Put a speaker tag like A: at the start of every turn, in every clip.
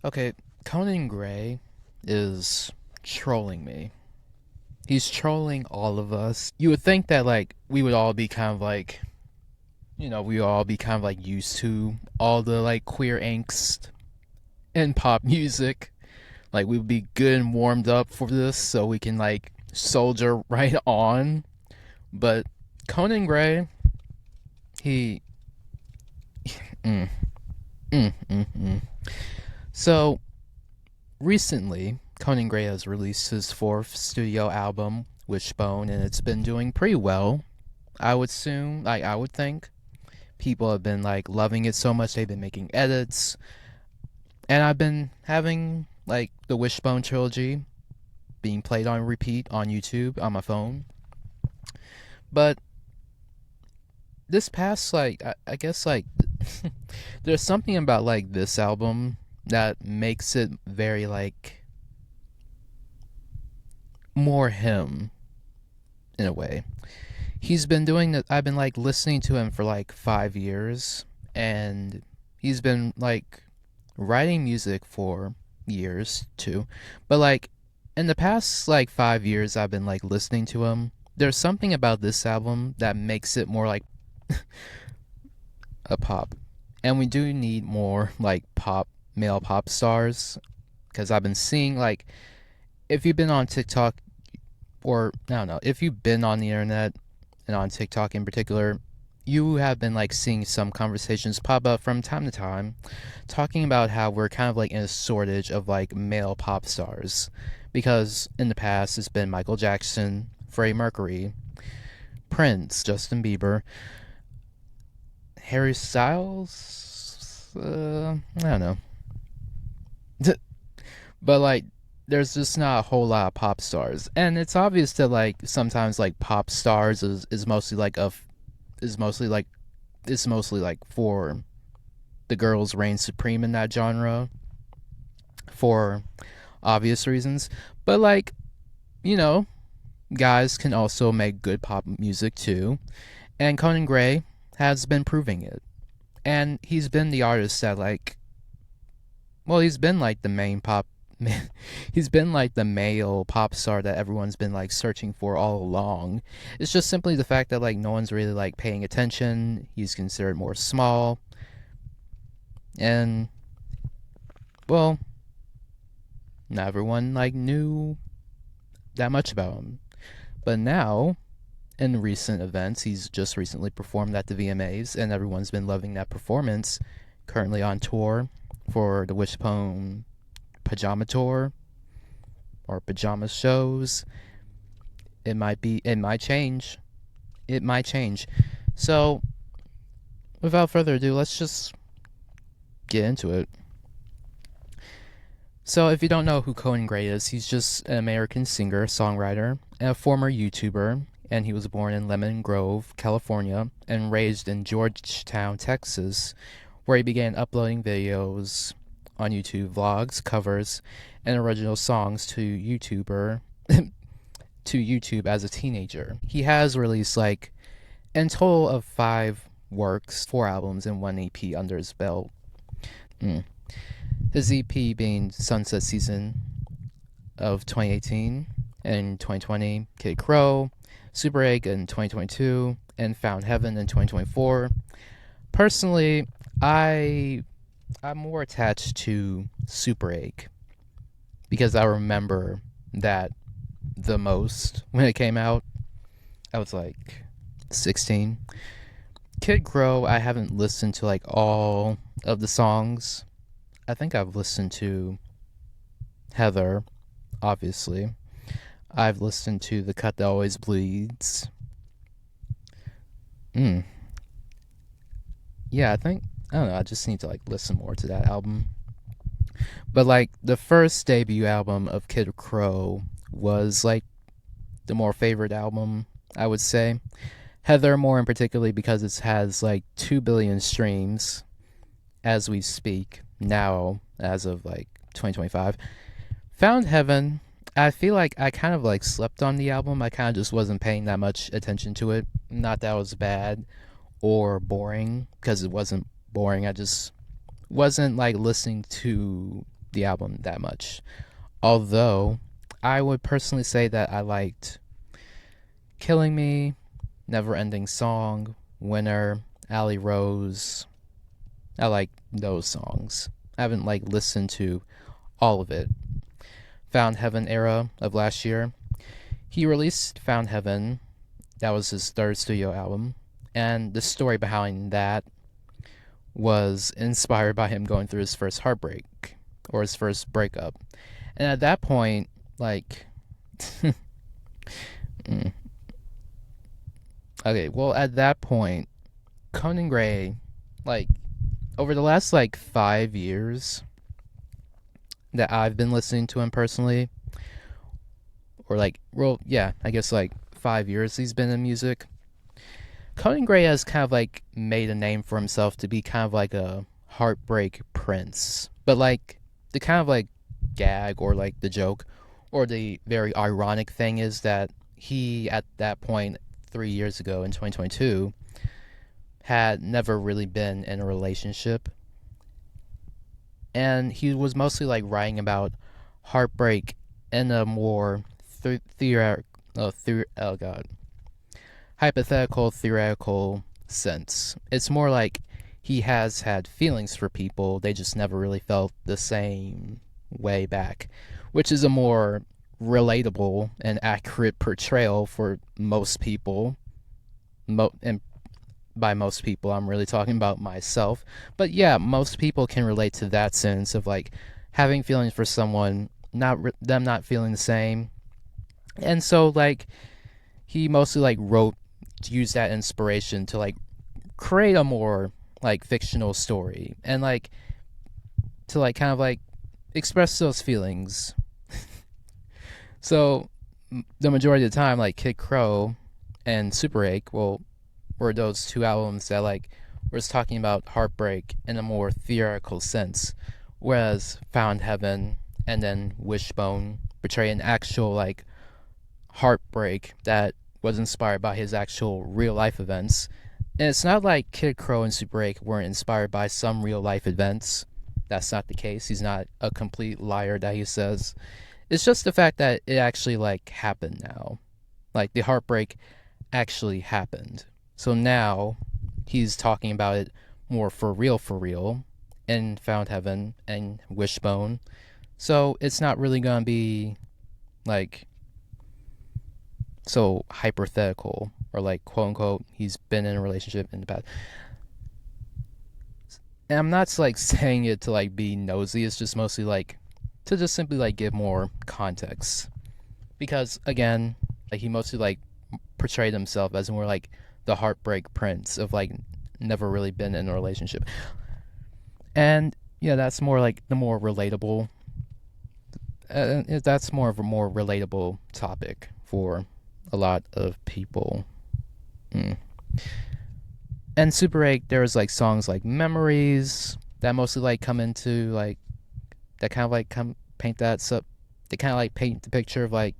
A: Okay, Conan Gray is trolling me. He's trolling all of us. You would think that like we would all be kind of like, we would all be kind of like used to all the like queer angst in pop music. Like we would be good and warmed up for this so we can like soldier right on. But Conan Gray, he mm, mm. So recently, Conan Gray has released his fourth studio album, Wishbone, and it's been doing pretty well. I would assume, like I would think, people have been like loving it so much they've been making edits, and I've been having like the Wishbone trilogy being played on repeat on YouTube on my phone. But this past I guess like there's something about like this album that makes it very like more him in a way. He's been doing that. I've been like listening to him for like 5 years, and he's been like writing music for years too. But like in the past like 5 years, I've been like listening to him. There's something about this album that makes it more like a pop, and we do need more like male pop stars because I've been seeing like if you've been on TikTok or I don't know if you've been on the internet and on TikTok in particular, you have been like seeing some conversations pop up from time to time talking about how we're kind of like in a shortage of like male pop stars because in the past it's been Michael Jackson, Freddie Mercury, Prince, Justin Bieber, Harry Styles. I don't know, but like there's just not a whole lot of pop stars, and it's obvious that like sometimes like pop stars is mostly like is mostly like it's mostly like for the girls reign supreme in that genre for obvious reasons. But like, you know, guys can also make good pop music too. And Conan Gray has been proving it. And he's been the artist that like he's been like the main pop he's been like the male pop star that everyone's been like searching for all along. It's just simply the fact that like no one's really like paying attention. He's considered more small, and well, not everyone like knew that much about him. But now, in recent events, he's just recently performed at the VMAs, and everyone's been loving that performance. Currently on tour for the Wishbone Pajama Tour or pajama shows. It might change. It might change. So, without further ado, let's just get into it. So, if you don't know who Conan Gray is, he's just an American singer, songwriter, and a former YouTuber, and he was born in Lemon Grove, California, and raised in Georgetown, Texas, where he began uploading videos on YouTube, vlogs, covers, and original songs to YouTube as a teenager. He has released like in total of 5 works, 4 albums, and 1 EP under his belt. Mm. His EP being Sunset Season of 2018, and 2020 Kid Crow, Super Egg in 2022, and Found Heaven in 2024. Personally, I'm more attached to Super Egg because I remember that the most when it came out. I was like 16. Kid Crow, I haven't listened to like all of the songs. I think I've listened to Heather, obviously. I've listened to The Cut That Always Bleeds. Mm. Yeah, I don't know, I just need to like listen more to that album. But like the first debut album of Kid Crow was like the more favorite album, I would say. Heather more in particularly because it has like 2 billion streams as we speak now as of like 2025. Found Heaven, I feel like I kind of like slept on the album. I kind of just wasn't paying that much attention to it. Not that it was bad or boring, because it wasn't boring. I just wasn't like listening to the album that much. Although, I would personally say that I liked Killing Me, Never Ending Song, Winner, Alley Rose. I like those songs. I haven't like listened to all of it. Found Heaven era of last year. He released Found Heaven. That was his third studio album. And the story behind that was inspired by him going through his first heartbreak or his first breakup. And at that point, like okay, well at that point, Conan Gray, like over the last like 5 years that I've been listening to him personally, or like, well, yeah, I guess like 5 years he's been in music. Conan Gray has kind of like made a name for himself to be kind of like a heartbreak prince. But like the kind of like gag or like the joke or the very ironic thing is that he at that point 3 years ago in 2022 had never really been in a relationship. And he was mostly like writing about heartbreak in a more hypothetical, theoretical sense. It's more like he has had feelings for people, they just never really felt the same way back, which is a more relatable and accurate portrayal for most people. And by most people, I'm really talking about myself. But yeah, most people can relate to that sense of like having feelings for someone, them not feeling the same. And so like he mostly like used that inspiration to like create a more like fictional story and like to like kind of like express those feelings. So the majority of the time, like Kid Crow and Super 8, well, were those two albums that like was talking about heartbreak in a more theoretical sense, whereas Found Heaven and then Wishbone portray an actual like heartbreak that was inspired by his actual real life events. And it's not like Kid Crow and Super 8 weren't inspired by some real life events. That's not the case. He's not a complete liar that he says. It's just the fact that it actually like happened now. Like the heartbreak actually happened. So now he's talking about it more for real, in Found Heaven and Wishbone. So it's not really gonna be like so hypothetical or like quote unquote he's been in a relationship in the past. And I'm not like saying it to like be nosy, it's just mostly like to just simply like give more context. Because again, like he mostly like portrayed himself as more like the heartbreak prince of like never really been in a relationship. And yeah, that's more like the more relatable that's more of a more relatable topic for a lot of people. And Super 8, there's like songs like Memories that mostly like come into like that kind of like paint that up. They kind of like paint the picture of like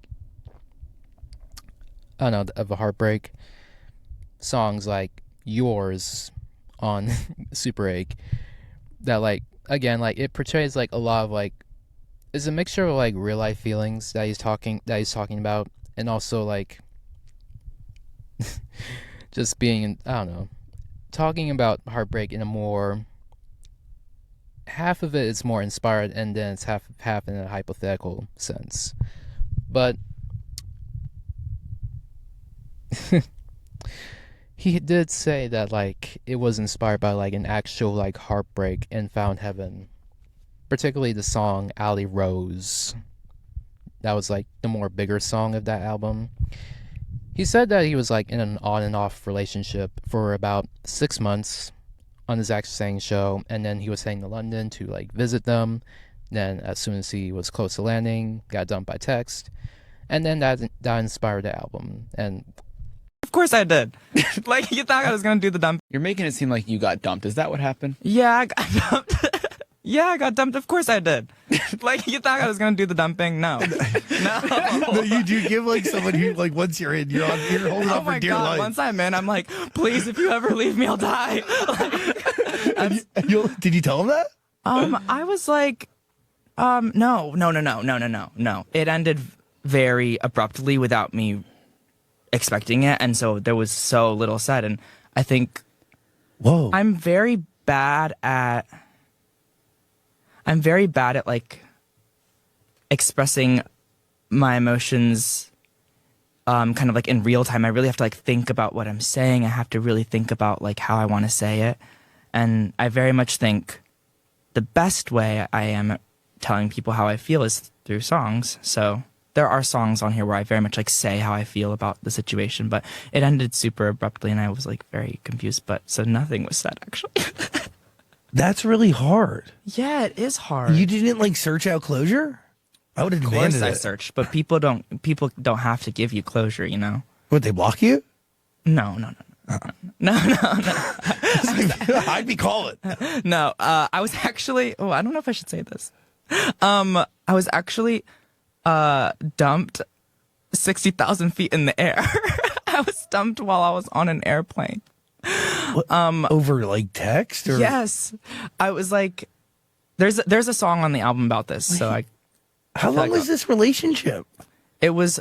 A: I don't know, of a heartbreak. Songs like Yours on Super 8 that like again like it portrays like a lot of like it's a mixture of like real life feelings that he's talking about, and also like just being I don't know, talking about heartbreak in a more half of it is more inspired and then it's half in a hypothetical sense. But he did say that like it was inspired by like an actual like heartbreak in Found Heaven, particularly the song Alley Rose. That was like the more bigger song of that album. He said that he was like in an on and off relationship for about 6 months on the Zach Sang show, and then he was heading to London to like visit them. Then as soon as he was close to landing, got dumped by text, and then that inspired the album. And
B: of course I did. Like, you thought I was gonna do the dump.
C: You're making it seem like you got dumped. Is that what happened?
B: Yeah, I got dumped. Yeah, I got dumped. Of course I did. Like, you thought I was gonna do the dumping? No. No.
D: No, you do give like someone who like once you're in, you're holding on for dear life.
B: Once I'm in, I'm like, please, if you ever leave me, I'll die.
D: Did you tell him that?
B: I was like, No. It ended very abruptly without me expecting it, and so there was so little said. And I think
D: Whoa.
B: I'm very bad at like expressing my emotions kind of like in real time. I really have to like think about what I'm saying. I have to really think about like how I want to say it. And I very much think the best way I am at telling people how I feel is through songs. So there are songs on here where I very much like say how I feel about the situation, but it ended super abruptly and I was like very confused, but so nothing was said actually.
D: That's really hard.
B: Yeah, it is hard.
D: You didn't like search out closure? I would have
B: Of course
D: demanded
B: I
D: it.
B: searched, but people don't have to give you closure, you know?
D: Would they block you?
B: No.
D: I'd be calling.
B: No, I was actually, I don't know if I should say this. I was actually dumped 60,000 feet in the air. I was dumped while I was on an airplane.
D: Over like text or
B: Yes. I was like, there's a song on the album about this, so
D: how long was this relationship?
B: it was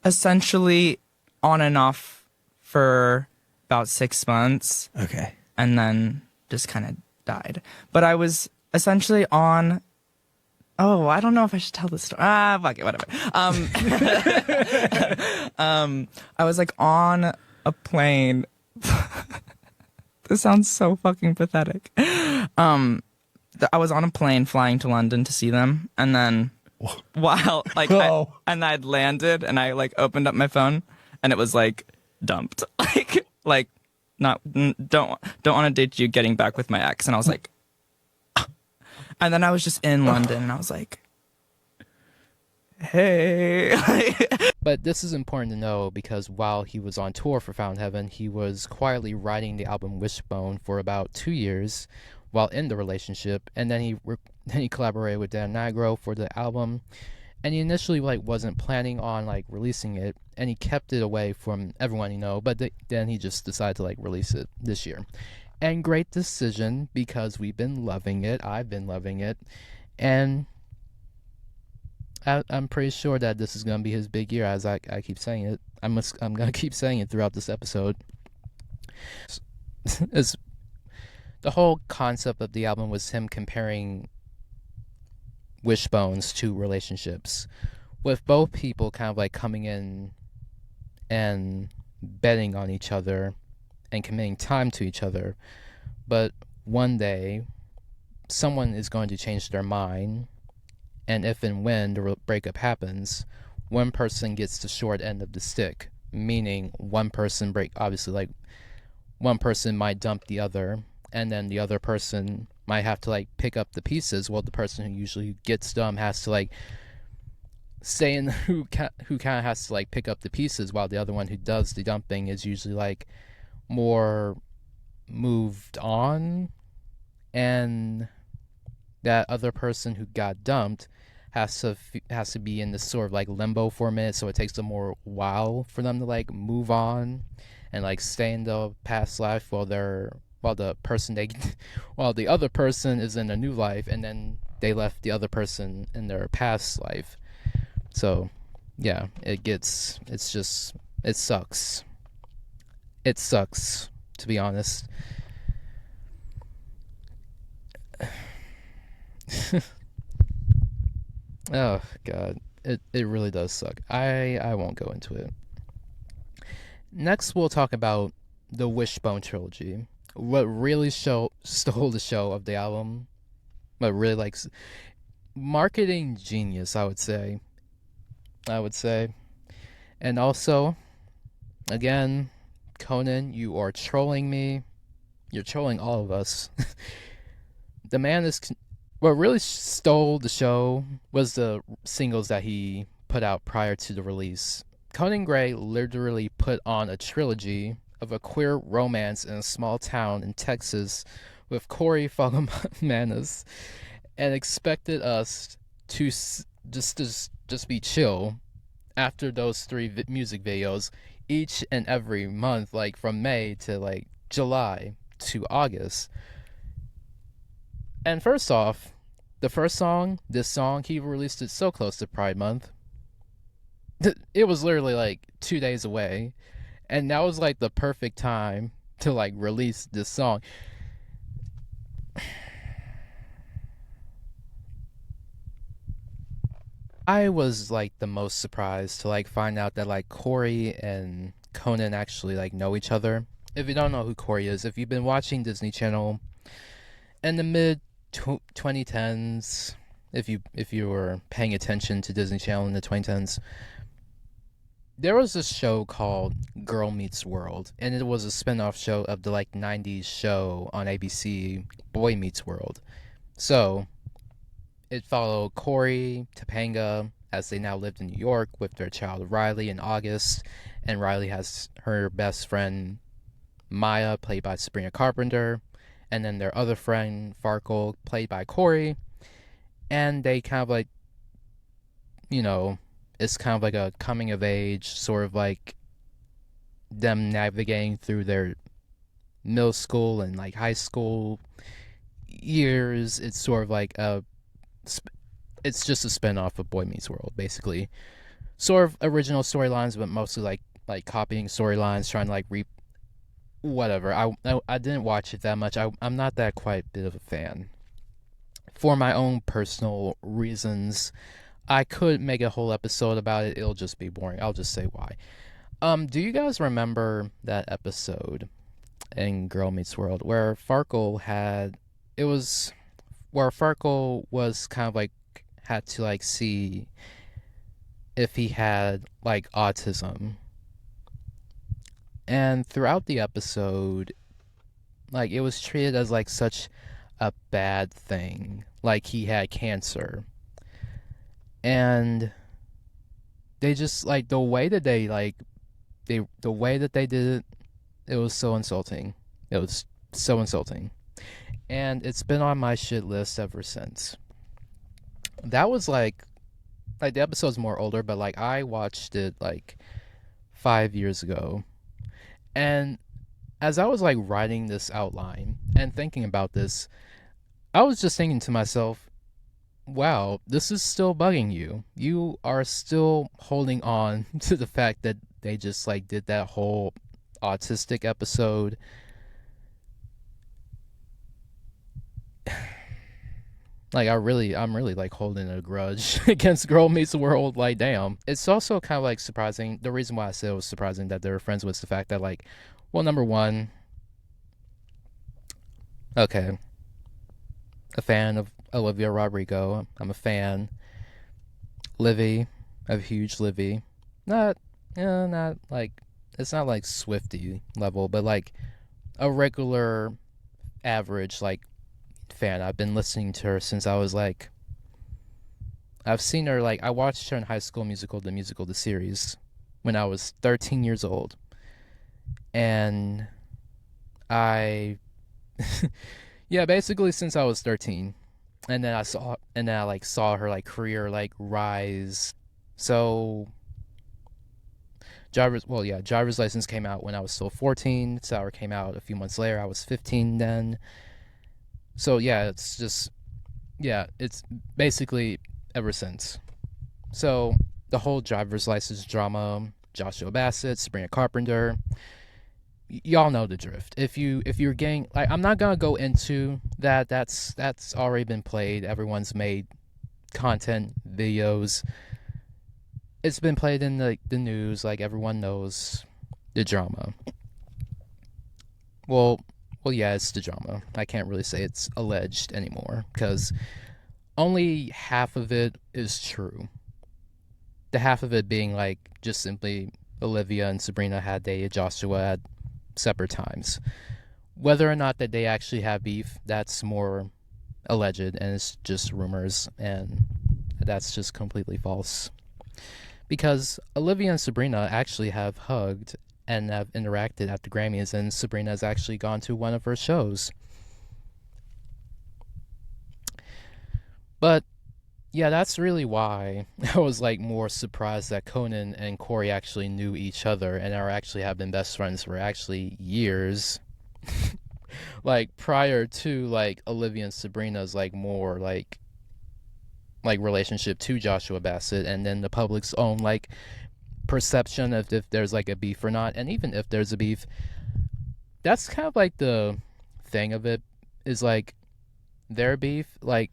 B: essentially on and off for about 6 months.
D: Okay.
B: And then just kind of died. But I was essentially on. Oh, I don't know if I should tell this story. Fuck it, whatever. I was like on a plane. This sounds so fucking pathetic. I was on a plane flying to London to see them, and then while like and I'd landed, and I like opened up my phone, and it was like dumped, like. Not don't want to date you, getting back with my ex. And I was like, and then I was just in London and I was like, hey.
A: But this is important to know because while he was on tour for Found Heaven, he was quietly writing the album Wishbone for about 2 years while in the relationship, and then he collaborated with Dan Nigro for the album. And he initially like wasn't planning on like releasing it, and he kept it away from everyone, but then he just decided to like release it this year. And great decision because we've been loving it. I've been loving it, and I'm pretty sure that this is gonna be his big year. As I keep saying it, I'm gonna keep saying it throughout this episode. It's, the whole concept of the album was him comparing wishbones to relationships, with both people kind of like coming in and betting on each other and committing time to each other, but one day someone is going to change their mind, and if and when the breakup happens, one person gets the short end of the stick, meaning one person one person might dump the other, and then the other person might have to like pick up the pieces. Well, the person who usually gets dumped has to like stay in, who kind of has to like pick up the pieces, while the other one who does the dumping is usually like more moved on, and that other person who got dumped has to be in this sort of like limbo for a minute, so it takes them more while for them to like move on and like stay in the past life while the other person is in a new life, and then they left the other person in their past life. So yeah, it sucks. It sucks, to be honest. Oh god, it really does suck. I won't go into it. Next we'll talk about the Wishbone trilogy. What really stole the show of the album, but really like marketing genius, I would say. And also, again, Conan, you are trolling me. You're trolling all of us. The man is. What really stole the show was the singles that he put out prior to the release. Conan Gray literally put on a trilogy of a queer romance in a small town in Texas with Corey Fagamanis, and expected us to just be chill after those three music videos each and every month, like from May to like July to August. And first off, The first song, this song, he released it so close to Pride Month. It was literally like 2 days away, and that was like the perfect time to like release this song. I was like the most surprised to like find out that like Corey and Conan actually like know each other. If you don't know who Corey is, if you've been watching Disney Channel in the mid 2010s, if you were paying attention to Disney Channel in the 2010s, there was this show called Girl Meets World, and it was a spin-off show of the like 90s show on ABC, Boy Meets World. So it followed Corey, Topanga, as they now lived in New York with their child Riley in August, and Riley has her best friend Maya, played by Sabrina Carpenter, and then their other friend Farkle, played by Corey, and they kind of like, you know, it's kind of like a coming of age, sort of like them navigating through their middle school and like high school years. It's sort of like it's just a spin-off of Boy Meets World, basically. Sort of original storylines, but mostly like copying storylines, trying to like whatever. I didn't watch it that much. I'm not that quite bit of a fan. For my own personal reasons, I could make a whole episode about it. It'll just be boring. I'll just say why. Do you guys remember that episode in Girl Meets World where Farkle was kind of like had to like see if he had like autism. And throughout the episode, like it was treated as like such a bad thing, like he had cancer. And they just like the way that the way that they did it, it was so insulting. It was so insulting. And it's been on my shit list ever since. That was like the episode's more older, but like I watched it like 5 years ago. And as I was like writing this outline and thinking about this, I was just thinking to myself, wow, this is still bugging you. You are still holding on to the fact that they just like did that whole autistic episode. Like I'm really like holding a grudge against Girl Meets World. Like damn. It's also kind of like surprising. The reason why I said it was surprising that they were friends was the fact that like, well, number one, okay, a fan of Olivia Rodrigo. I'm a fan. Livy, a huge Livy. Not like, it's not like Swiftie level, but like a regular average like fan. I've been listening to her since I was like, I've seen her like, I watched her in High School Musical, the series, when I was 13 years old. And I, yeah, basically since I was 13. And then I like saw her like career like rise. So Driver's License came out when I was still 14. Sour came out a few months later. I was 15 then. So yeah, it's basically ever since. So the whole Driver's License drama, Joshua Bassett, Sabrina Carpenter, y'all know the drift. If you're getting like, I'm not gonna go into that. That's already been played. Everyone's made content videos. It's been played in the news. Like everyone knows the drama. Well, yeah, it's the drama. I can't really say it's alleged anymore because only half of it is true. The half of it being like just simply Olivia and Sabrina had dated Joshua at separate times. Whether or not that they actually have beef, that's more alleged and it's just rumors, and that's just completely false. Because Olivia and Sabrina actually have hugged and have interacted at the Grammys, and Sabrina has actually gone to one of her shows. But yeah, that's really why I was like more surprised that Conan and Corey actually knew each other and actually have been best friends for actually years. Like prior to like Olivia and Sabrina's like more like like relationship to Joshua Bassett, and then the public's own like perception of if there's like a beef or not. And even if there's a beef, that's kind of like the thing of it, is like their beef like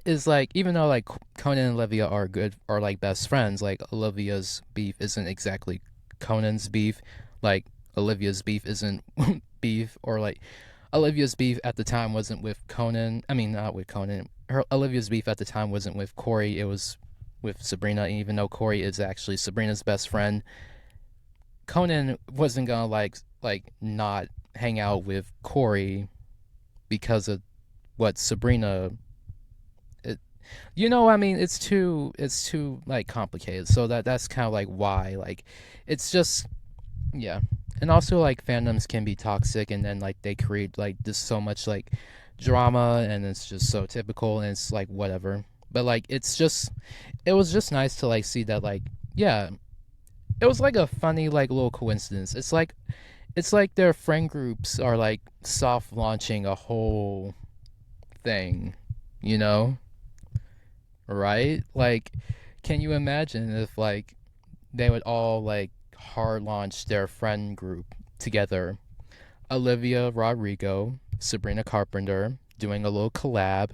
A: is like, even though like Conan and Olivia are like best friends, like Olivia's beef isn't exactly Conan's beef. Like Olivia's beef isn't beef, or like Olivia's beef at the time wasn't with Conan. I mean, not with Conan. Olivia's beef at the time wasn't with Corey. It was with Sabrina. And even though Corey is actually Sabrina's best friend, Conan wasn't gonna like not hang out with Corey because of what Sabrina. I mean, it's too like complicated. So that's kind of like why, like, it's just, yeah. And also like fandoms can be toxic, and then like they create like this so much like drama, and it's just so typical, and it's like whatever. But like it was just nice to like see that, like, yeah, it was like a funny like little coincidence. It's like their friend groups are like soft launching a whole thing, you know? Right? Like, can you imagine if like they would all like hard launch their friend group together? Olivia Rodrigo, Sabrina Carpenter doing a little collab.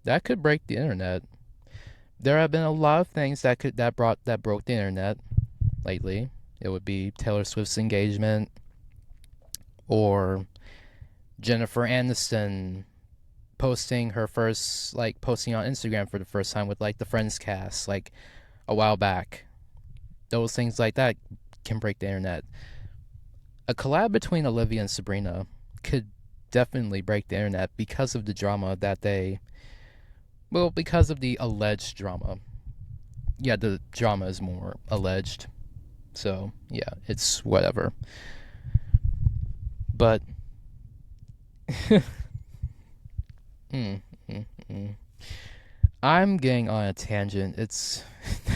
A: That could break the internet. There have been a lot of things that broke the internet lately. It would be Taylor Swift's engagement, or Jennifer Aniston posting on Instagram for the first time with like the Friends cast like a while back. Those things like that can break the internet. A collab between Olivia and Sabrina could definitely break the internet because of the drama because of the alleged drama. Yeah, the drama is more alleged. So, yeah, it's whatever. But I'm getting on a tangent. It's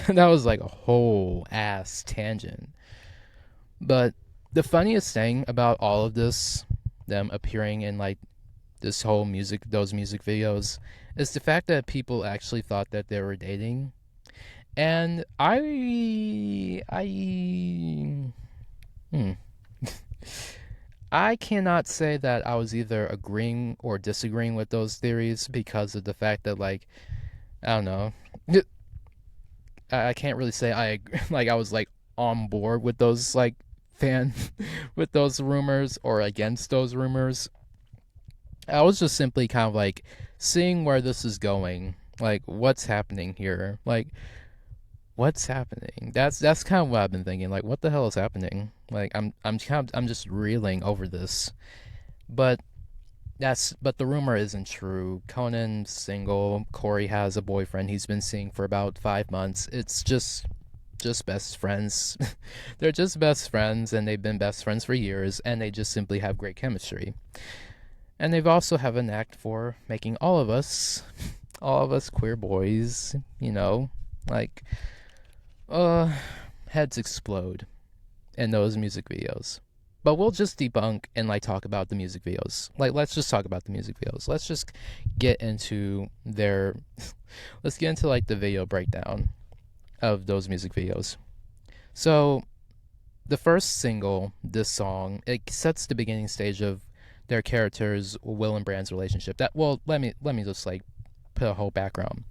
A: that was like a whole ass tangent. But the funniest thing about all of this, them appearing in like those music videos, is the fact that people actually thought that they were dating. And hmm. I cannot say that I was either agreeing or disagreeing with those theories, because of the fact that, like, I don't know. I can't really say like I was like on board with those like fan with those rumors or against those rumors. I was just simply kind of like seeing where this is going. Like, what's happening here? Like, what's happening? That's kind of what I've been thinking. Like, what the hell is happening? Like, I'm just reeling over this. But the rumor isn't true. Conan's single. Corey has a boyfriend he's been seeing for about 5 months. It's just best friends. They're just best friends, and they've been best friends for years, and they just simply have great chemistry. And they've also have a knack for making all of us queer boys, like, heads explode in those music videos. But we'll just debunk and like talk about the music videos. Like, let's just talk about the music videos. Let's just get into let's get into like the video breakdown of those music videos. So, the first single, this song, it sets the beginning stage of their characters, Will and Brand's relationship. Let me just like put a whole background.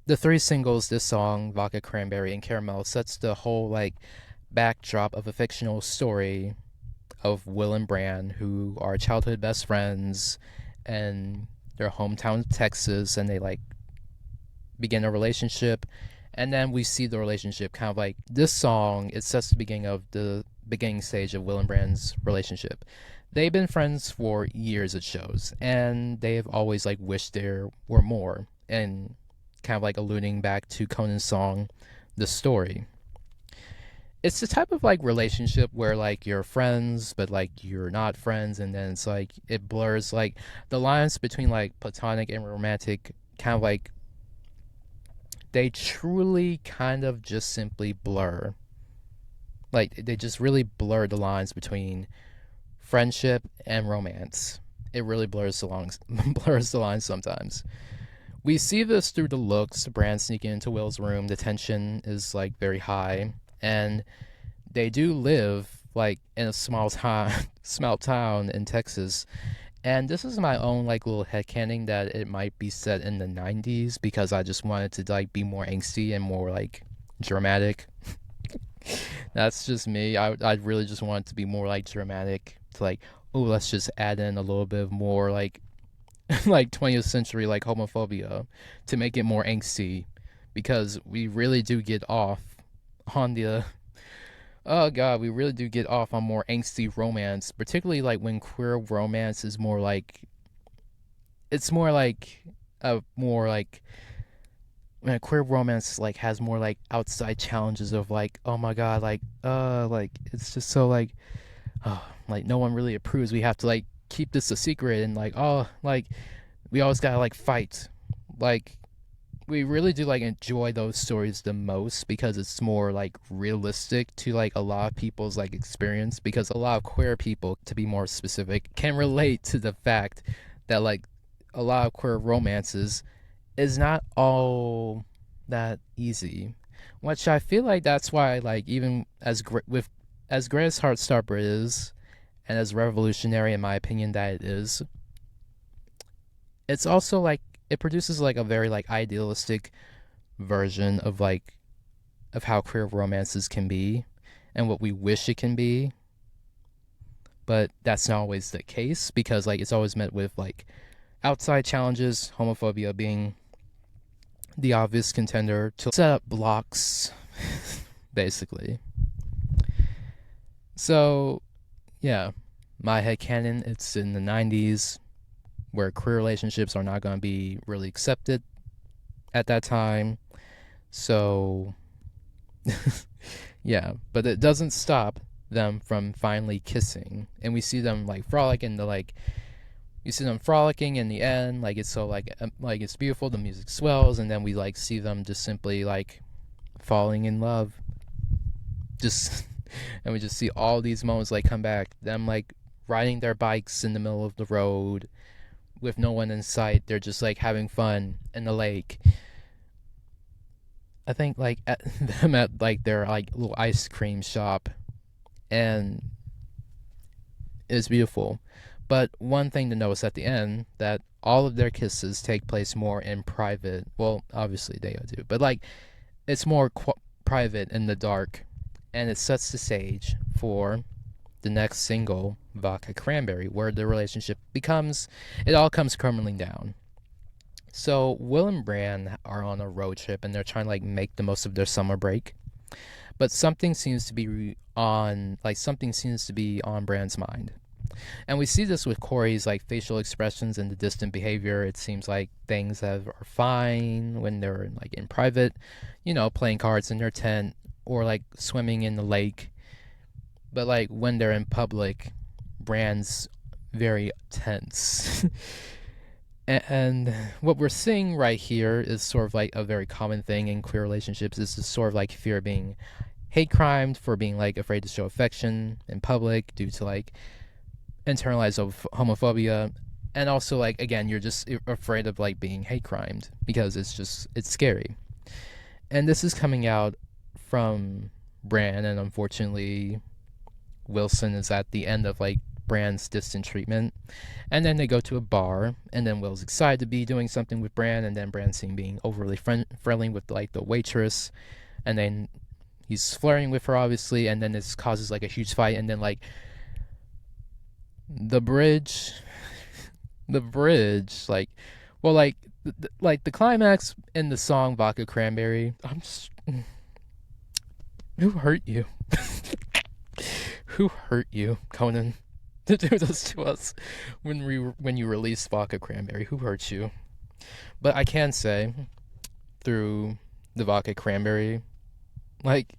A: The three singles, this song, Vodka Cranberry, and Caramel, sets the whole like backdrop of a fictional story of Will and Brand, who are childhood best friends, and their hometown Texas, and they like begin a relationship. And then we see the relationship kind of like, this song, it sets the beginning stage of Will and Brand's relationship. They've been friends for years, it shows, and they have always like wished there were more, and kind of like alluding back to Conan's song, The Story. It's the type of like relationship where like you're friends, but like you're not friends, and then it's like it blurs like the lines between like platonic and romantic, kind of like they truly kind of just simply blur. Like, they just really blur the lines between friendship and romance. it really blurs the lines, blurs the line sometimes. We see this through the looks. Bran sneaking into Will's room. The tension is like very high, and they do live like in a small town, small town in Texas. And this is my own like little headcanon that it might be set in the 90s because I just wanted to like be more angsty and more like dramatic. That's just me. I really just want it to be more like dramatic. To like, oh, let's just add in a little bit of more like like 20th century like homophobia to make it more angsty because we really do get off on the oh god, we really do get off on more angsty romance, particularly like when queer romance is more like it's more like a more like when a queer romance like has more like outside challenges of like oh my god like it's just so like no one really approves. We have to like keep this a secret and like oh like we always gotta like fight. Like we really do like enjoy those stories the most because it's more like realistic to like a lot of people's like experience because a lot of queer people, to be more specific, can relate to the fact that like a lot of queer romances is not all that easy, which I feel like that's why like even as with as great as Heartstopper is and as revolutionary in my opinion that it is, it's also like it produces like a very like idealistic version of like of how queer romances can be and what we wish it can be, but that's not always the case because like it's always met with like outside challenges, homophobia being the obvious contender to set up blocks basically. So yeah, my headcanon, it's in the 90s where queer relationships are not going to be really accepted at that time. So, yeah, but it doesn't stop them from finally kissing. And we see them like frolicking you see them frolicking in the end. Like it's so like it's beautiful. The music swells, and then we like see them just simply like falling in love. Just, and we just see all these moments like come back. Them like riding their bikes in the middle of the road with no one in sight. They're just like having fun in the lake. I think like at them at like their like little ice cream shop, and it's beautiful. But one thing to notice at the end that all of their kisses take place more in private. Well, obviously they do, but like it's more private in the dark, and it sets the stage for the next single, Vodka Cranberry, where the relationship it all comes crumbling down. So Will and Bran are on a road trip and they're trying to like make the most of their summer break. But something seems to be on Bran's mind. And we see this with Corey's like facial expressions and the distant behavior. It seems like things are fine when they're like in private, playing cards in their tent or like swimming in the lake. But like when they're in public, Bran's very tense. And what we're seeing right here is sort of like a very common thing in queer relationships is this sort of like fear of being hate crimed for being like afraid to show affection in public due to like internalized homophobia. And also like, again, you're just afraid of like being hate crimed because it's scary. And this is coming out from Bran, and unfortunately Wilson is at the end of like Bran's distant treatment, and then they go to a bar, and then Will's excited to be doing something with Bran, and then Bran's seen being overly friendly with like the waitress, and then he's flirting with her obviously, and then this causes like a huge fight, and then like the bridge like well like the climax in the song Vodka Cranberry. Who hurt you? Who hurt you, Conan, to do this to us when you released Vodka Cranberry? Who hurt you? But I can say, through the Vodka Cranberry, like,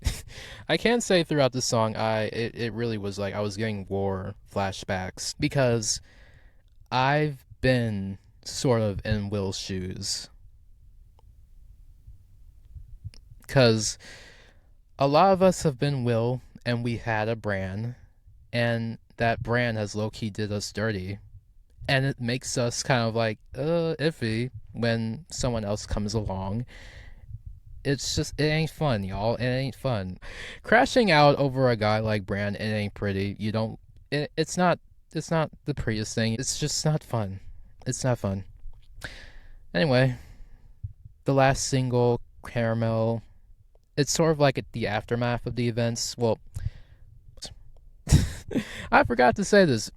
A: I can say throughout the song, it really was like I was getting war flashbacks because I've been sort of in Will's shoes. Because a lot of us have been Will, and we had a Bran, and that Bran has low-key did us dirty. and it makes us kind of like iffy when someone else comes along. It's just, it ain't fun, y'all. It ain't fun. Crashing out over a guy like Bran, it ain't pretty. You don't. It's not. It's not the prettiest thing. It's just not fun. It's not fun. Anyway, the last single, Caramel. It's sort of like the aftermath of the events. Well, I forgot to say this.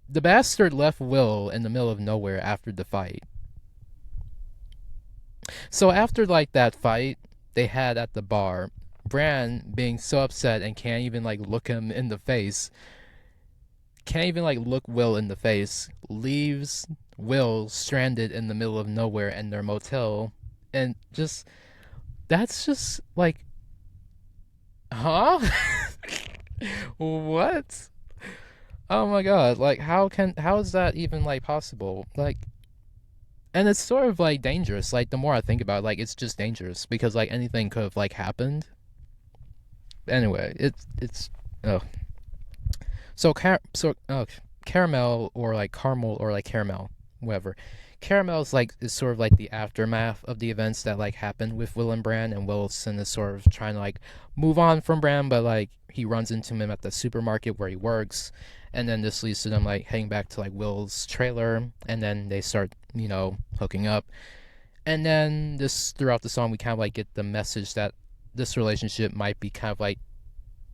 A: The bastard left Will in the middle of nowhere after the fight. So after like that fight they had at the bar, Bran being so upset and can't even like look him in the face, can't even like look Will in the face, leaves Will stranded in the middle of nowhere in their motel, and just that's just like, huh? What? Oh my god, like how is that even like possible? Like, and it's sort of like dangerous. Like the more I think about it, like it's just dangerous because like anything could have like happened. Anyway, it's oh. Caramel or like caramel or like caramel, whatever. Caramel is sort of like the aftermath of the events that like happened with Will and Bran, and Wilson is sort of trying to like move on from Bran, but like he runs into him at the supermarket where he works, and then this leads to them like heading back to like Will's trailer, and then they start, you know, hooking up. And then this throughout the song we kind of like get the message that this relationship might be kind of like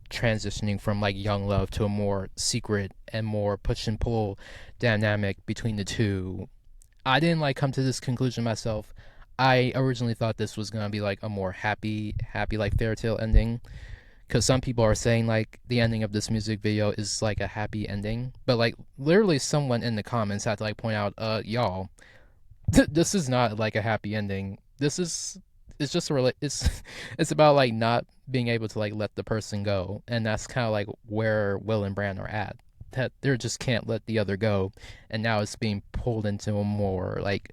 A: transitioning from like young love to a more secret and more push and pull dynamic between the two. I didn't like come to this conclusion myself. I originally thought this was gonna be like a more happy like fairy tale ending, because some people are saying like the ending of this music video is like a happy ending, but like literally someone in the comments had to like point out, y'all, this is not like a happy ending. It's just it's about like not being able to like let the person go, and that's kind of like where Will and Bran are at. That they just can't let the other go, and now it's being pulled into a more like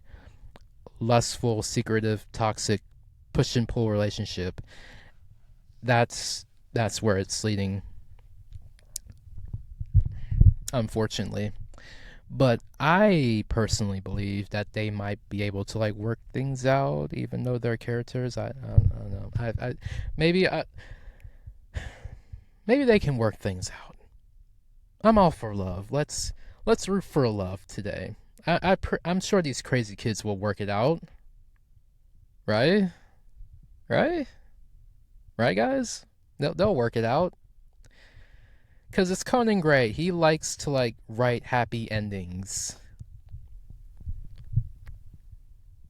A: lustful, secretive, toxic push and pull relationship. That's where it's leading, unfortunately. But I personally believe that they might be able to like work things out, even though they're characters. I don't know. Maybe maybe they can work things out. I'm all for love. Let's root for love today. I'm sure these crazy kids will work it out. Right? Right? Right, guys? They'll work it out. Because it's Conan Gray. He likes to like write happy endings.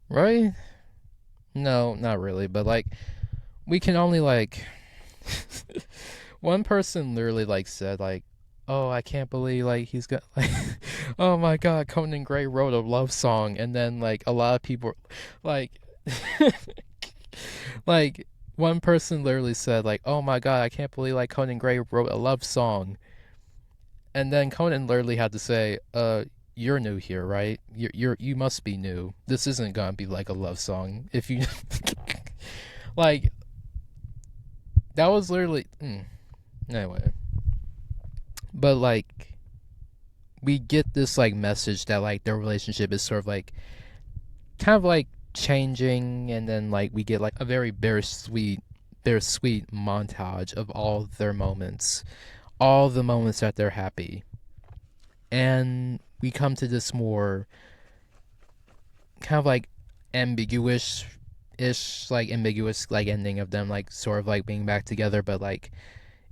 A: Right? No, not really, but like we can only like one person literally like said like, oh, I can't believe like he's got like oh my god, Conan Gray wrote a love song, and then like a lot of people like like one person literally said like, oh my god, I can't believe like Conan Gray wrote a love song. And then Conan literally had to say, you're new here, right? You must be new. This isn't gonna be like a love song. If you like that was literally anyway. But like we get this like message that like their relationship is sort of like kind of like changing, and then like we get like a very bittersweet montage of all their moments, all the moments that they're happy, and we come to this more kind of like ambiguous like ending of them like sort of like being back together, but like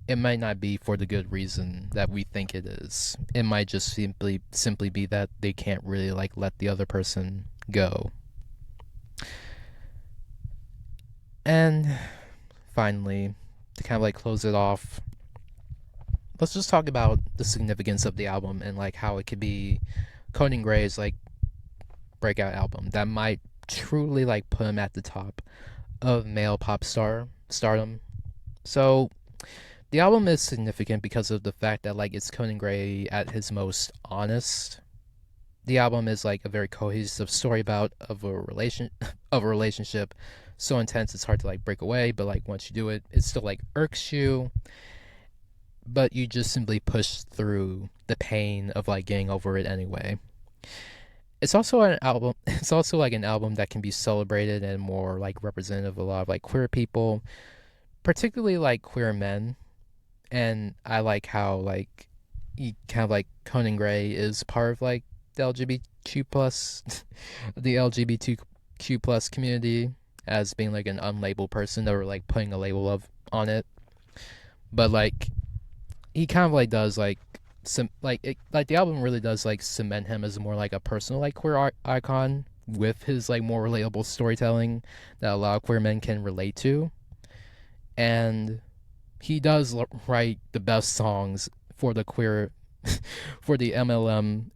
A: it might not be for the good reason that we think it is. It might just simply be that they can't really like let the other person go. And finally, to kind of like close it off, let's just talk about the significance of the album and like how it could be Conan Gray's like breakout album that might truly like put him at the top of male pop stardom. So the album is significant because of the fact that like it's Conan Gray at his most honest. The album is like a very cohesive story about of a relationship so intense it's hard to like break away, but like once you do it, it still like irks you, but you just simply push through the pain of like getting over it anyway. It's also an album. It's also like an album that can be celebrated and more like representative of a lot of like queer people, particularly like queer men. And I like how like he kind of like Conan Gray is part of like the LGBTQ plus the LGBTQ plus community as being like an unlabeled person or like putting a label of on it. But like he kind of like does like some like it, like the album really does like cement him as more like a personal like queer icon with his like more relatable storytelling that a lot of queer men can relate to. And he does write the best songs for the queer for the MLM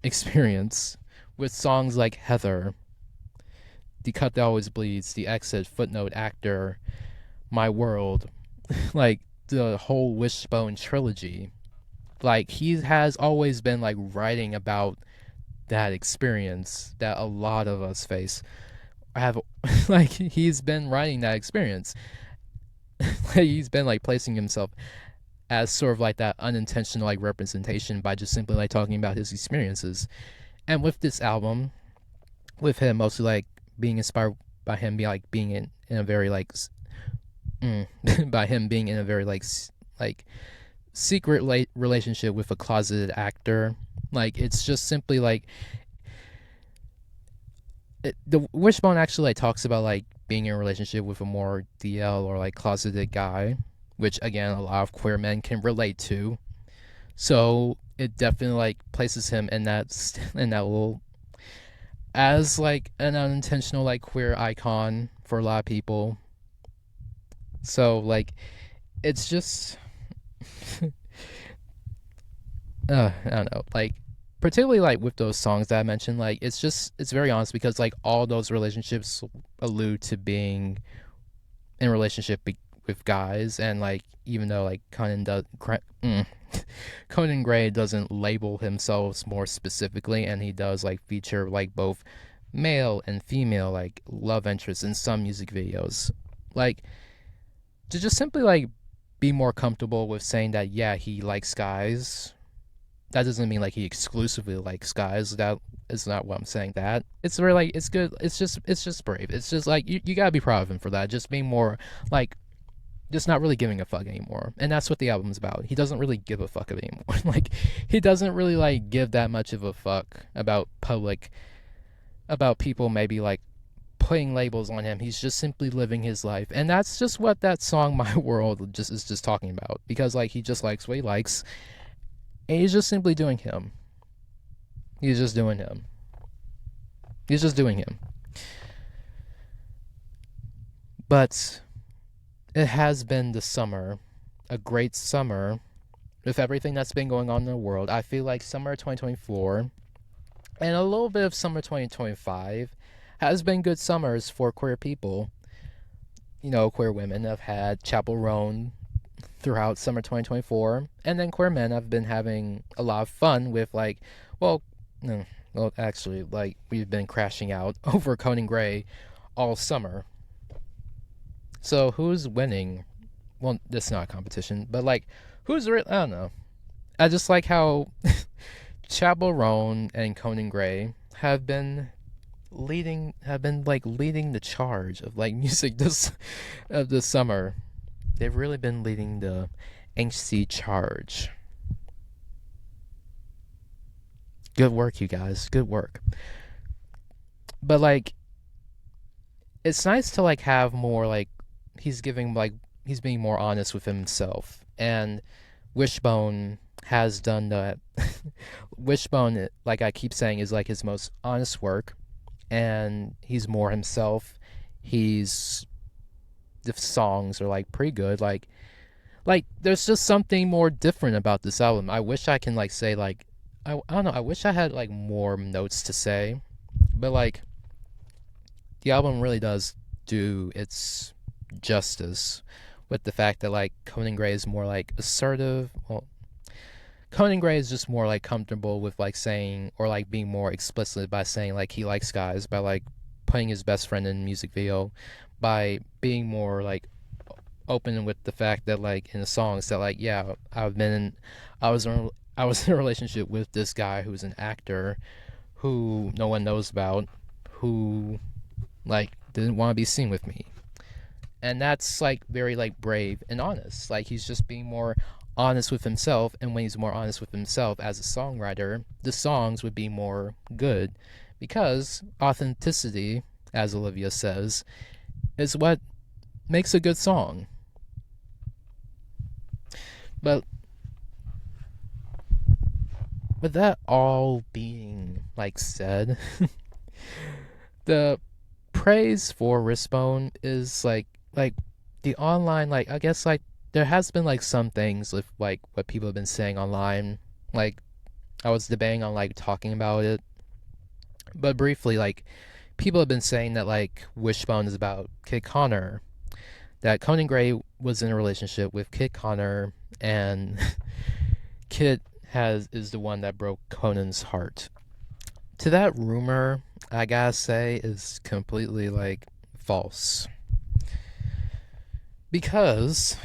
A: experience with songs like Heather, The Cut That Always Bleeds, The Exit, Footnote, Actor, My World, like the whole Wishbone trilogy. Like he has always been like writing about that experience that a lot of us face. Have like he's been writing that experience. He's been like placing himself as sort of like that unintentional like representation by just simply like talking about his experiences. And with this album, with him mostly like being inspired by him being in a very like by him being in a very like secret relationship with a closeted actor. Like it's just simply like the Wishbone actually like talks about like being in a relationship with a more DL or like closeted guy, which again a lot of queer men can relate to. So it definitely like places him in that little as like an unintentional like queer icon for a lot of people. So like it's just I don't know, like particularly like with those songs that I mentioned, like it's very honest because like all those relationships allude to being in a relationship with guys, and like even though like Conan Gray doesn't label himself more specifically, and he does like feature like both male and female like love interests in some music videos, like to just simply like be more comfortable with saying that yeah he likes guys. That doesn't mean like he exclusively likes guys. That is not what I'm saying. That it's really like it's good. It's just brave. It's just like you gotta be proud of him for that. Just being more like just not really giving a fuck anymore. And that's what the album's about. He doesn't really give a fuck anymore. Like he doesn't really like give that much of a fuck about people maybe like putting labels on him. He's just simply living his life. And that's just what that song My World just is just talking about. Because like he just likes what he likes. And he's just simply doing him. He's just doing him. He's just doing him. But it has been the summer, a great summer, with everything that's been going on in the world. I feel like summer 2024 and a little bit of summer 2025 has been good summers for queer people. You know, queer women have had Chapel Roan throughout summer 2024, and then queer men have been having a lot of fun with like, well, no, well, actually, like we've been crashing out over Conan Gray all summer. So who's winning? Well, this is not a competition, but like, I don't know. I just like how Chapel Roan and Conan Gray have been leading the charge of like music this of the summer. They've really been leading the angsty charge. Good work, you guys. Good work. But like, it's nice to like have more like he's being more honest with himself. And Wishbone has done that. Wishbone, like I keep saying, is like his most honest work, and he's more himself. The songs are like pretty good. Like there's just something more different about this album. I wish I can like say like I don't know. I wish I had like more notes to say, but like the album really does do its justice with the fact that like Conan Gray is more like assertive. Well, Conan Gray is just more like comfortable with like saying or like being more explicit by saying like he likes guys, by like putting his best friend in a music video, by being more like open with the fact that like in the songs that like yeah I was in a relationship with this guy who's an actor who no one knows about, who like didn't want to be seen with me. And that's like very like brave and honest. Like he's just being more honest with himself, and when he's more honest with himself as a songwriter, the songs would be more good, because authenticity, as Olivia says, is what makes a good song. But with that all being like said, the praise for Wishbone is like the online, like I guess like there has been like some things with like what people have been saying online. Like I was debating on like talking about it, but briefly, like people have been saying that like Wishbone is about Kid Connor, that Conan Gray was in a relationship with Kid Connor, and Kid is the one that broke Conan's heart. To that rumor, I gotta say, is completely like false. Because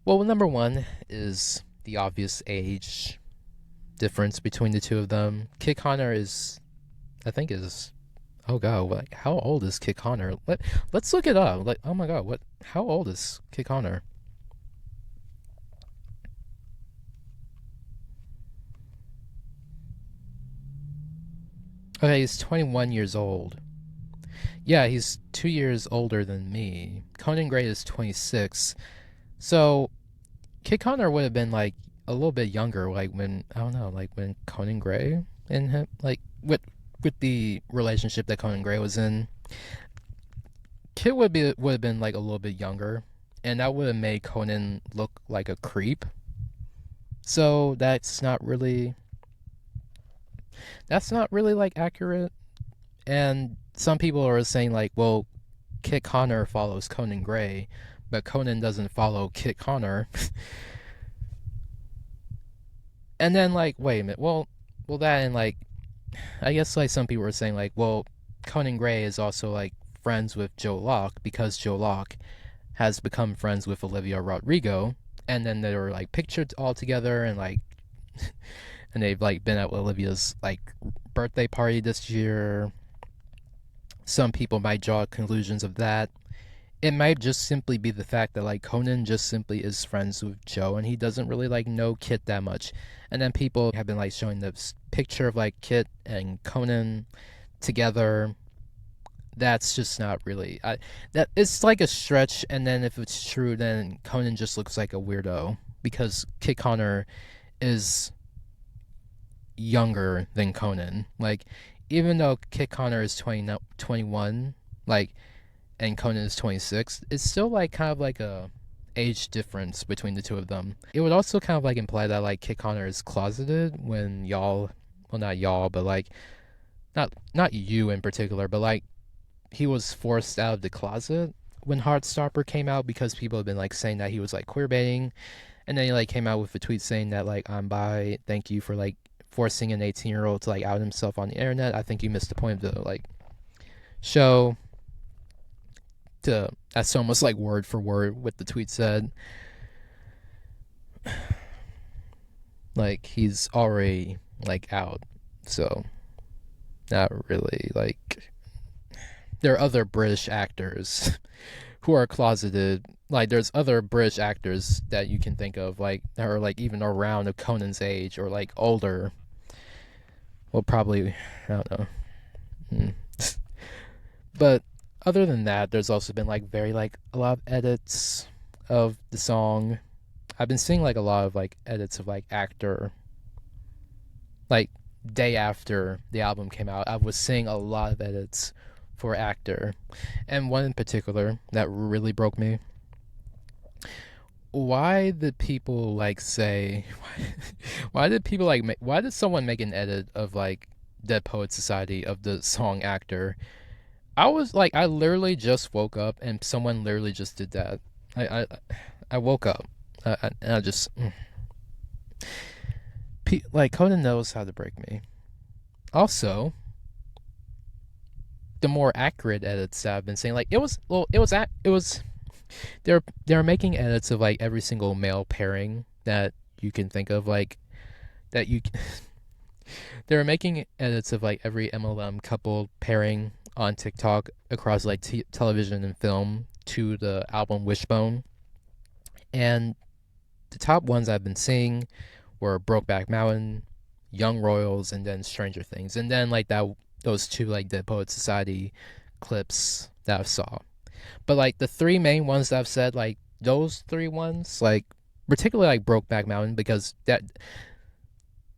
A: well, number one is the obvious age difference between the two of them. Kid Connor is, I think is, oh god, like how old is Kid Connor? Let's look it up. Like, oh my god, how old is Kid Connor? Okay, he's 21 years old. Yeah, he's 2 years older than me. Conan Gray is 26. So, Kid Connor would have been like a little bit younger, like when, I don't know, like when Conan Gray and him, like with the relationship that Conan Gray was in. Kid would have been like a little bit younger, and that would have made Conan look like a creep. So that's not really like accurate. And some people are saying like, well, Kid Connor follows Conan Gray, but Conan doesn't follow Kid Connor. And then like, wait a minute, well that, and like I guess like some people were saying like, well, Conan Gray is also like friends with Joe Locke, because Joe Locke has become friends with Olivia Rodrigo, and then they were like pictured all together, and like and they've like been at Olivia's like birthday party this year. Some people might draw conclusions of that. It might just simply be the fact that like Conan just simply is friends with Joe, and he doesn't really like know Kit that much. And then people have been like showing this picture of like Kit and Conan together. That's just not really, that it's like a stretch. And then if it's true, then Conan just looks like a weirdo, because Kit Connor is younger than Conan. Like, even though Kit Connor is 21, like, and Conan is 26, it's still like kind of like a age difference between the two of them. It would also kind of like imply that like Kit Connor is closeted, when y'all, well, not y'all, but like not you in particular, but like he was forced out of the closet when Heartstopper came out, because people have been like saying that he was like queerbaiting. And then he like came out with a tweet saying that like, I'm bi, thank you for like forcing an 18-year-old to like out himself on the internet. I think you missed the point of the like show. That's almost like word for word what the tweet said. Like, he's already like out, so not really like. There are other British actors who are closeted. Like, there's other British actors that you can think of, like, that are like even around Conan's age or like older. Well, probably, I don't know. But other than that, there's also been like very like a lot of edits of the song. I've been seeing like a lot of like edits of like Actor. Like, day after the album came out, I was seeing a lot of edits for Actor, and one in particular that really broke me. Why did people like say? Why did people like? Why did someone make an edit of like Dead Poets Society of the song Actor? I was like, I literally just woke up and someone literally just did that. I woke up and I just like, Conan knows how to break me. Also, the more accurate edits that I've been saying, like, they're making edits of like every single male pairing that you can think of, like that you. They were making edits of like every MLM couple pairing on TikTok across like television and film to the album Wishbone, and the top ones I've been seeing were Brokeback Mountain, Young Royals, and then Stranger Things, and then like that those two like Dead Poet Society clips that I saw. But like the three main ones that I've said, like those three ones, like particularly like Brokeback Mountain, because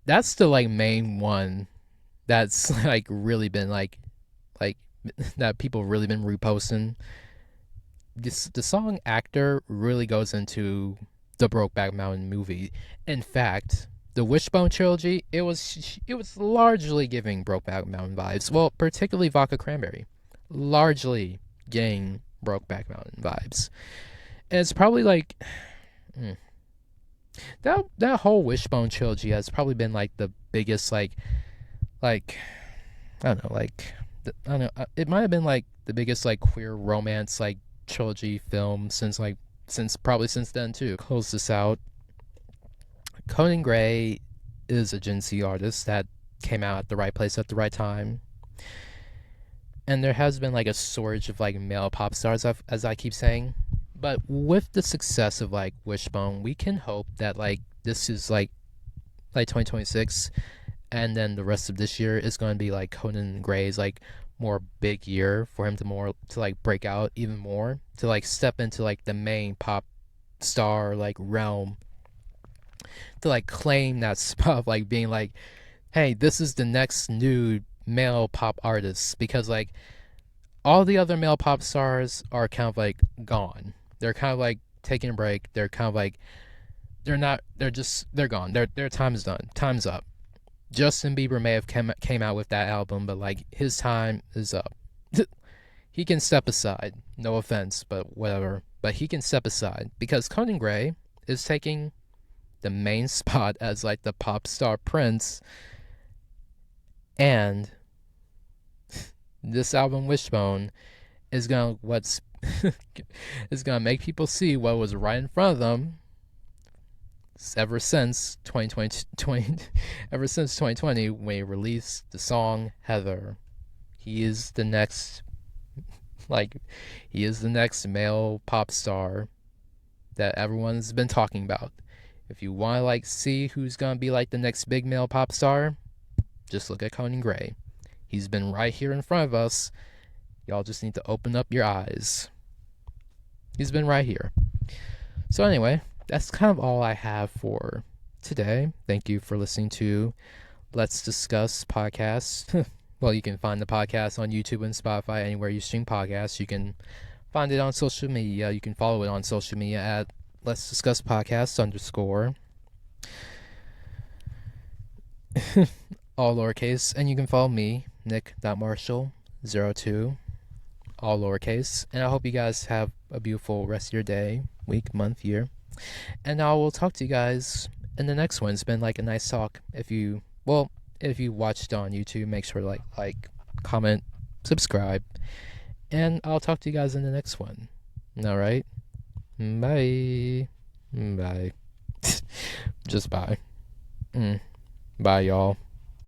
A: that's the like main one that's like really been like that people really been reposting. The song Actor really goes into the Brokeback Mountain movie. In fact, the Wishbone trilogy, it was largely giving Brokeback Mountain vibes. Well, particularly Vodka Cranberry, largely getting Brokeback Mountain vibes. And it's probably like that whole Wishbone trilogy has probably been like the biggest like I don't know, like I don't know, it might have been like the biggest like queer romance like trilogy film since then too. Close this out. Conan Gray is a Gen Z artist that came out at the right place at the right time. And there has been like a surge of like male pop stars, as I keep saying. But with the success of like Wishbone, we can hope that like this is like 2026, and then the rest of this year is going to be like Conan Gray's like more big year for him to like break out even more, to like step into like the main pop star like realm, to like claim that spot of like being like, hey, this is the next new male pop artist, because like all the other male pop stars are kind of like gone. They're kind of like taking a break. They're kind of like they're gone. Their time's done. Time's up. Justin Bieber may have came out with that album, but like his time is up. He can step aside. No offense, but whatever. But he can step aside because Conan Gray is taking the main spot as like the pop star prince, and this album Wishbone is gonna is gonna make people see what was right in front of them ever since 2020 when he released the song Heather. He is the next male pop star that everyone's been talking about. If you want to like see who's gonna be like the next big male pop star, just look at Conan Gray. He's been right here in front of us. Y'all just need to open up your eyes. He's been right here. So anyway, that's kind of all I have for today. Thank you for listening to Let's Discuss Podcast. Well, you can find the podcast on YouTube and Spotify, anywhere you stream podcasts. You can find it on social media. You can follow it on social media at Let's Discuss Podcast _ all lowercase. And you can follow me, Nick.Marshall02, all lowercase. And I hope you guys have a beautiful rest of your day, week, month, year. And I will talk to you guys in the next one. It's been like a nice talk. If you watched on YouTube, make sure to like, comment, subscribe. And I'll talk to you guys in the next one. Alright? Bye. Bye. Just bye. Bye, y'all.